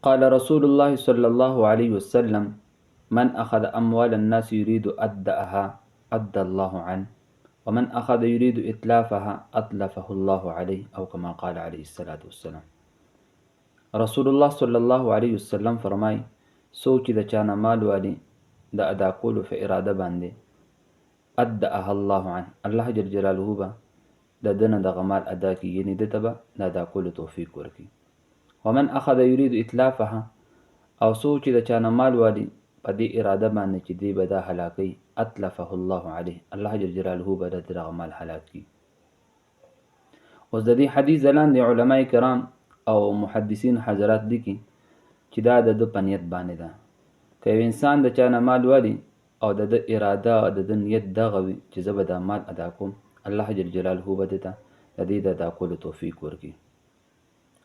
قال رسول الله صلى الله عليه وسلم: من أخذ أموال الناس يريد أداءها أدى الله عنه، ومن أخذ يريد إتلافها أتلفه الله عليه، أو كما قال عليه الصلاة والسلام. رسول الله صلى الله عليه وسلم فرمای: سوچ د چانه مال والی د ادا کولو په اراده باندې ادعها الله عنه، الله جل جلاله به د دنه د غمال ادا کی، یعنی د تبه د ادا کولو توفیق ورکی. ومن اخذ يريد اتلافها، او سوچ د چانه مال والی په دې اراده باندې چې دی به دا هلاکی، اتلفه الله عليه، الله جل جلاله به د غمال هلاک کی. اوس د دې حدیث لاندې علما کرام او محدثین حضرات لیکي چې دا د په نیت باندې ده. که یو انسان د چانه مال والی او د اراده او د نیت دغه وي چې زه به دا مال ادا کوم، الله جل جلاله به د دې د ادا کولو توفیق ورکړي.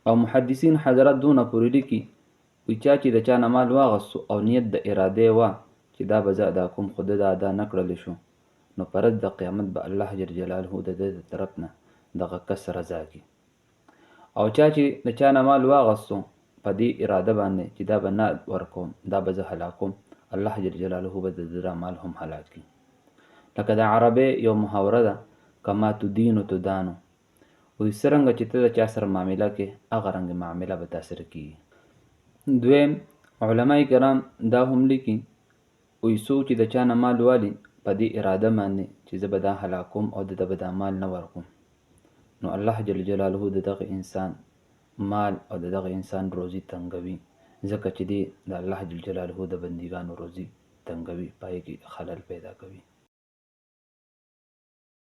او محدثین حضرات دونه پورې لیکي وي چې د چانه مال واغستو او نیت د اراده وه چې دا به زه ادا کوم، خو د ادا نه کړلی شو، نو په ورځ د قیامت به الله جل جلاله د ده د طرف نه دغه کس رضا کړي. او چې د چانه مال واغستو په دې اراده باندې چې دا به نه ورکوم، دا به زه هلاکوم، الله جل جلاله به د ده مال هم هلاک کړي. لکه د عربۍ یو محاوره ده: کما تدینو تدانو، وایي څرنګه چې ته د چا سره معامله کې، هغه رنګ معامله به تا سره کېږي. دویم علما کرام دا هم لیکي وایي څوک چې د چا نه مال والي په دې اراده باندې چې زه به دا هلاکوم او د ده به دا مال نه ورکوم، نو الله جل جلاله د دغه انسان مال او د دغه انسان روزي تنګوي، ځکه چې دی د الله جل جلاله د بندګانو روزي تنګوي، پای کې خلل پیدا کوي.